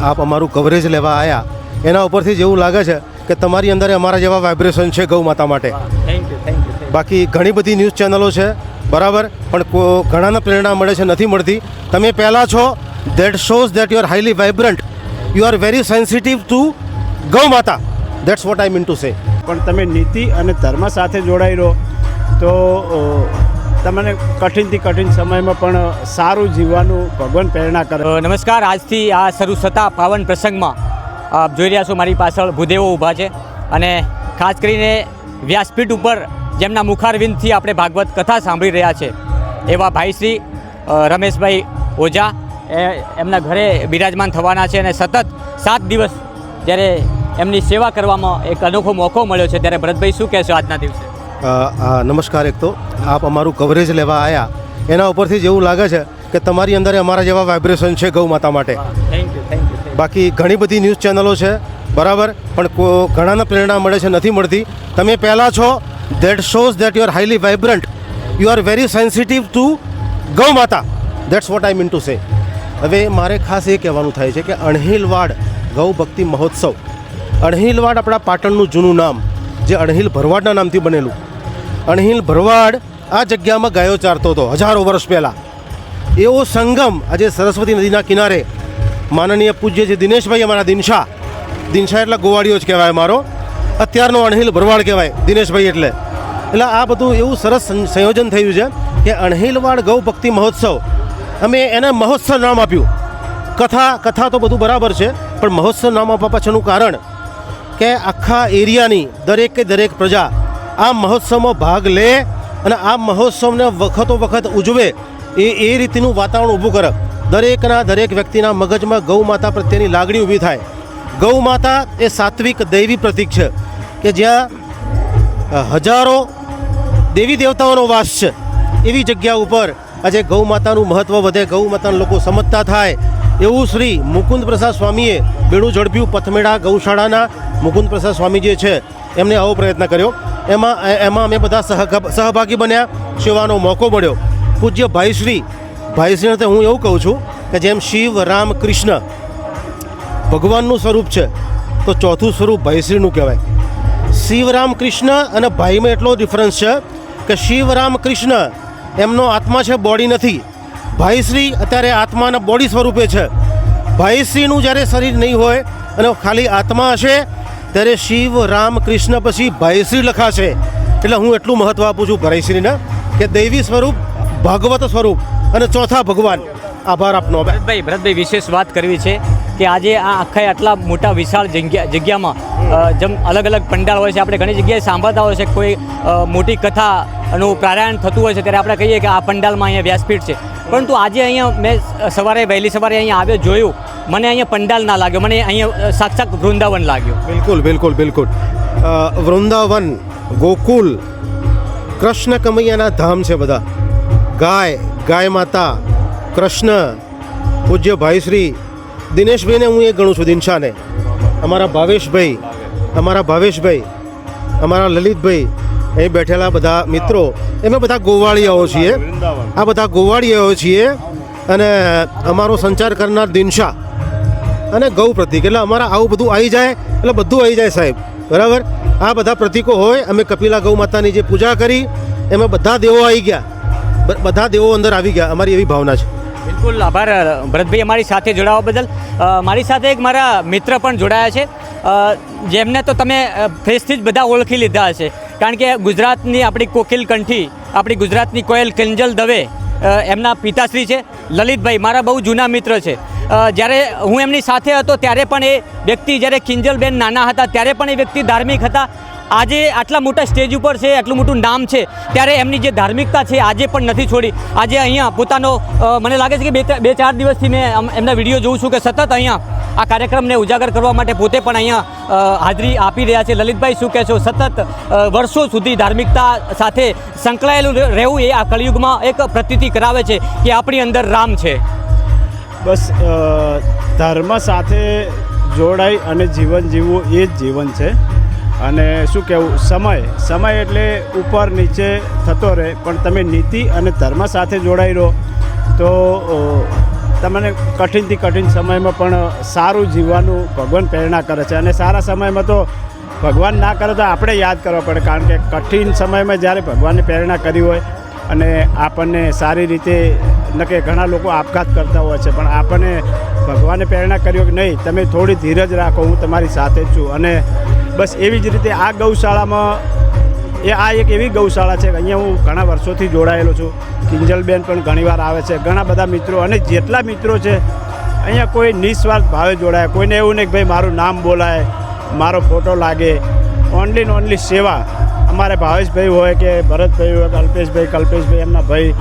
આપ અમારું કવરેજ લેવા આવ્યા એના ઉપરથી જ એવું લાગે છે કે તમારી અંદર અમારા જેવા વાઇબ્રેશન છે ગૌ માતા માટે. Thank you. બાકી ઘણી બધી ન્યૂઝ ચેનલો છે બરાબર, પણ ઘણાને પ્રેરણા મળે છે, નથી મળતી. તમે પહેલાં છો, that shows that you are highly vibrant, you are very sensitive to ગૌ માતા. That's what I mean to say. પણ તમે નીતિ અને ધર્મ સાથે જોડાઈ રહો તો તમને કઠિનથી કઠિન સમયમાં પણ સારું જીવવાનું ભગવાન પ્રેરણા કરે. નમસ્કાર. આજથી આ શરૂ થતા પાવન પ્રસંગમાં આપ જોઈ રહ્યા છો મારી પાછળ ભૂદેવો ઊભા છે અને ખાસ કરીને વ્યાસપીઠ ઉપર જેમના મુખારવિંદથી આપણે ભાગવત કથા સાંભળી રહ્યા છે એવા ભાઈ શ્રી રમેશભાઈ ઓઝા એમના ઘરે બિરાજમાન થવાના છે અને સતત 7 દિવસ જ્યારે એમની સેવા કરવામાં એક અનોખો મોકો મળ્યો છે, ત્યારે ભરતભાઈ શું કહેશો આજના દિવસે? નમસ્કાર. એક તો આપ અમારું કવરેજ લેવા આવ્યા એના ઉપરથી જ એવું લાગે છે કે તમારી અંદર અમારા જેવા વાઇબ્રેશન છે ગૌ માતા માટે. Thank you. બાકી ઘણી બધી ન્યૂઝ ચેનલો છે બરાબર, પણ ઘણાને પ્રેરણા મળે છે, નથી મળતી. તમે પહેલાં છો, that shows that you are highly vibrant, you are very sensitive to ગૌ માતા. That's what I mean to say. હવે મારે ખાસ એ કહેવાનું થાય છે કે અણહિલવાડ ગૌ ભક્તિ મહોત્સવ, અણહિલવાડ આપણા પાટણનું જૂનું નામ, જે અણહિલ ભરવાડના નામથી બનેલું. અણહિલ ભરવાડ આ જગ્યામાં ગાયો ચારતો હતો હજારો વર્ષ પહેલાં. એવો સંગમ આજે સરસ્વતી નદીના કિનારે માનનીય પૂજ્ય જે દિનેશભાઈ અમારા દિનશા એટલે ગોવાળીઓ જ કહેવાય, મારો અત્યારનો અણહિલ ભરવાડ કહેવાય દિનેશભાઈ. એટલે આ બધું એવું સરસ સંયોજન થયું છે કે અણહિલવાડ ગૌ ભક્તિ મહોત્સવ, અમે એને મહોત્સવ નામ આપ્યું. કથા તો બધું બરાબર છે, પણ મહોત્સવ નામ આપવા પાછળનું કારણ કે આખા એરિયાની દરેક પ્રજા આ મહોત્સવમાં ભાગ લે અને આ મહોત્સવને વખત ઉજવે એ રીતનું વાતાવરણ ઊભું કરે. દરેક વ્યક્તિના મગજમાં ગૌ માતા પ્રત્યેની લાગણી ઊભી થાય. ગૌ માતા એ સાત્વિક દૈવી પ્રતીક છે કે જ્યાં હજારો દેવી દેવતાઓનો વાસ છે. એવી જગ્યા ઉપર આજે ગૌ માતાનું મહત્ત્વ વધે, ગૌ માતાના લોકો સમજતા થાય, એવું શ્રી મુકુંદ પ્રસાદ સ્વામીએ બેડું ઝડપ્યું. પથમેડા ગૌશાળાના મુકુંદ પ્રસાદ સ્વામી જે છે એમને આવો પ્રયત્ન કર્યો. એમાં અમે બધા સહભાગી બન્યા, સેવાનો મોકો મળ્યો. પૂજ્ય ભાઈશ્રીને તો હું એવું કહું છું કે જેમ શિવ રામ કૃષ્ણ ભગવાનનું સ્વરૂપ છે, તો ચોથું સ્વરૂપ ભાઈશ્રીનું કહેવાય. શિવ રામ કૃષ્ણ અને ભાઈમાં એટલો ડિફરન્સ છે કે શિવ રામ કૃષ્ણ એમનો આત્મા છે, બોડી નથી. ભાઈશ્રી અત્યારે આત્માના બોડી સ્વરૂપે છે. ભાઈશ્રીનું જ્યારે શરીર નહીં હોય અને ખાલી આત્મા હશે ત્યારે શિવ રામ કૃષ્ણ પછી ભાઈશ્રી લખાશે. એટલે હું એટલું મહત્ત્વ આપું છું ભાઈશ્રીને કે દૈવી સ્વરૂપ, ભાગવત સ્વરૂપ અને ચોથા ભગવાન. આભાર આપનો. ભરતભાઈ વિશેષ વાત કરવી છે કે આજે આ આટલા મોટા વિશાળ જગ્યામાં જેમ અલગ પંડાળ હોય છે, આપણે ઘણી જગ્યાએ સાંભળતા હોય છે કોઈ મોટી કથાનું પ્રારાયણ થતું હોય છે ત્યારે આપણે કહીએ કે આ પંડાલમાં અહીંયા વ્યાસપીઠ છે, પરંતુ આજે અહીંયા મેં વહેલી સવારે અહીંયા આવ્યો જોયું, મને અહીંયા પંડાલ ના લાગ્યો, મને અહીંયા સાક્ષાત વૃંદાવન લાગ્યું. બિલકુલ. વૃંદાવન, ગોકુલ, કૃષ્ણ કમૈયાના ધામ છે બધા. ગાય માતા, કૃષ્ણ, પૂજ્ય ભાઈશ્રી દિનેશભાઈને હું એ ગણું છું, દિનશાને, અમારા ભાવેશભાઈ, અમારા લલિતભાઈ, અહીં બેઠેલા બધા મિત્રો, અમે બધા ગોવાળીયાઓ છીએ. આ બધા ગોવાળીયાઓ છીએ અને અમારો સંચાર કરનાર દિનશા અને ગૌ પ્રતિક. એટલે અમારા આવું બધું આવી જાય એટલે બધું આવી જાય સાહેબ, બરાબર. આ બધા પ્રતિકો હોય. અમે કપિલા ગૌ માતાની જે પૂજા કરી એમાં બધા દેવો આવી ગયા, બધા દેવો અંદર આવી ગયા, અમારી એવી ભાવના છે. બિલકુલ. આભાર ભરતભાઈ અમારી સાથે જોડાવા બદલ. મારી સાથે એક મારા મિત્ર પણ જોડાયા છે, જેમને તો તમે ફેસથી જ બધા ઓળખી લીધા હશે, કારણ કે ગુજરાતની આપણી કોકિલ કંઠી, આપણી ગુજરાતની કોયલ કિંજલ દવે એમના પિતાશ્રી છે લલિતભાઈ, મારા બહુ જૂના મિત્ર છે. જ્યારે હું એમની સાથે હતો ત્યારે પણ એ વ્યક્તિ, જ્યારે કિંજલબેન નાના હતા ત્યારે પણ એ વ્યક્તિ ધાર્મિક હતા. આજે આટલા મોટા સ્ટેજ ઉપર છે, આટલું મોટું નામ છે, ત્યારે એમની જે ધાર્મિકતા છે આજે પણ નથી છોડી. આજે અહીંયા પોતાનો મને લાગે છે કે 2-4 દિવસથી મેં એમના વિડીયો જોઉં છું કે સતત અહીંયા આ કાર્યક્રમને ઉજાગર કરવા માટે પોતે પણ અહીંયા હાજરી આપી રહ્યા છે. લલિતભાઈ શું કહેશો? સતત વર્ષો સુધી ધાર્મિકતા સાથે સંકળાયેલું રહેવું એ આ કળિયુગમાં એક પ્રતીતિ કરાવે છે કે આપણી અંદર રામ છે. બસ ધર્મ સાથે જોડાઈ અને જીવન જીવવું એ જ જીવન છે. અને શું કહેવું, સમય એટલે ઉપર નીચે થતો રહે, પણ તમે નીતિ અને ધર્મ સાથે જોડાઈ રહો તો તમને કઠિનથી કઠિન સમયમાં પણ સારું જીવવાનું ભગવાન પ્રેરણા કરે છે. અને સારા સમયમાં તો ભગવાન ના કરે તો આપણે યાદ કરવા પડે, કારણ કે કઠિન સમયમાં જ્યારે ભગવાનને પ્રેરણા કરી હોય અને આપણને સારી રીતે નકે ઘણા લોકો આપઘાત કરતા હોય છે, પણ આપણને ભગવાને પ્રેરણા કર્યો કે નહીં, તમે થોડી ધીરજ રાખો, હું તમારી સાથે જ છું. અને બસ એવી જ રીતે આ ગૌશાળામાં આ એક એવી ગૌશાળા છે કે અહીંયા હું ઘણા વર્ષોથી જોડાયેલો છું. કિંજલબેન પણ ઘણીવાર આવે છે, ઘણા બધા મિત્રો, અને જેટલા મિત્રો છે અહીંયા કોઈ નિસ્વાર્થ ભાવે જોડાય. કોઈને એવું નહીં કે ભાઈ મારું નામ બોલાય, મારો ફોટો લાગે. ઓનલી ને ઓનલી સેવા. અમારે ભાવેશભાઈ હોય કે ભરતભાઈ હોય કે કલ્પેશભાઈ એમના ભાઈ,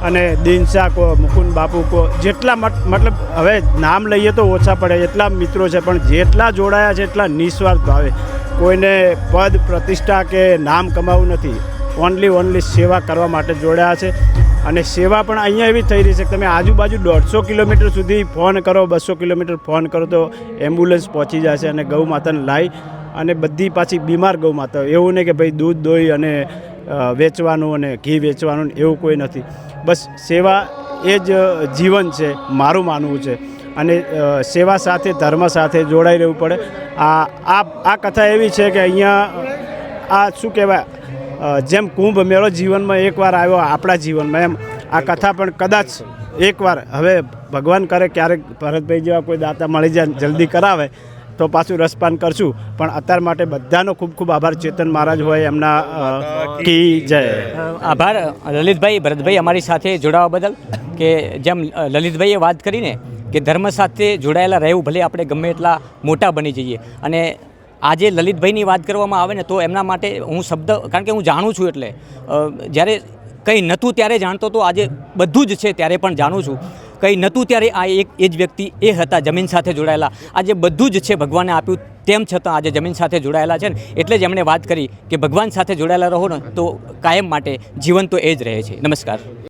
અને દિનશા કો, મુકુંદ બાપુ કો, જેટલા મતલબ હવે નામ લઈએ તો ઓછા પડે, એટલા મિત્રો છે, પણ જેટલા જોડાયા છે એટલા નિસ્વાર્થ ભાવે. કોઈને પદ પ્રતિષ્ઠા કે નામ કમાવું નથી, ઓનલી સેવા કરવા માટે જોડાયા છે. અને સેવા પણ અહીંયા એવી થઈ રહી છે કે તમે આજુબાજુ 150 કિલોમીટર સુધી ફોન કરો, 200 કિલોમીટર ફોન કરો તો એમ્બ્યુલન્સ પહોંચી જશે અને ગૌ માતાને લાવી, અને બધી પાછી બીમાર ગૌ માતા. એવું નહીં કે ભાઈ દૂધ દોઈ અને વેચવાનું અને ઘી વેચવાનું એવું કોઈ નથી. બસ સેવા એ જ જીવન છે, મારું માનવું છે. અને સેવા સાથે ધર્મ સાથે જોડાઈ રહેવું પડે. આ કથા એવી છે કે અહીંયા આ શું કહેવાય, જેમ કુંભ મેળો જીવનમાં એકવાર આવ્યો આપણા જીવનમાં, એમ આ કથા પણ કદાચ એકવાર, હવે ભગવાન કરે ક્યારેક ભરતભાઈ જેવા કોઈ દાતા મળી જાય જલ્દી કરાવે તો પાછું રસપાન કરશું. પણ અત્યાર માટે બધાનો ખૂબ ખૂબ આભાર. ચેતન મહારાજ હોય એમના કી જય. આભાર લલિતભાઈ, ભરતભાઈ અમારી સાથે જોડાવા બદલ. કે જેમ લલિતભાઈએ વાત કરીને કે ધર્મ સાથે જોડાયેલા રહેવું, ભલે આપણે ગમે એટલા મોટા બની જઈએ. અને આજે લલિતભાઈની વાત કરવામાં આવે ને તો એમના માટે હું શબ્દ, કારણ કે હું જાણું છું, એટલે જ્યારે કંઈ નહોતું ત્યારે જાણતો હતો, આજે બધું જ છે ત્યારે પણ જાણું છું. કંઈ નહોતું ત્યારે આ એ જ વ્યક્તિ એ હતા જમીન સાથે જોડાયેલા. આજે બધું જ છે ભગવાને આપ્યું, તેમ છતાં આજે જમીન સાથે જોડાયેલા છે ને, એટલે જ એમણે વાત કરી કે ભગવાન સાથે જોડાયેલા રહો ને તો કાયમ માટે જીવન તો એ જ રહે છે. નમસ્કાર.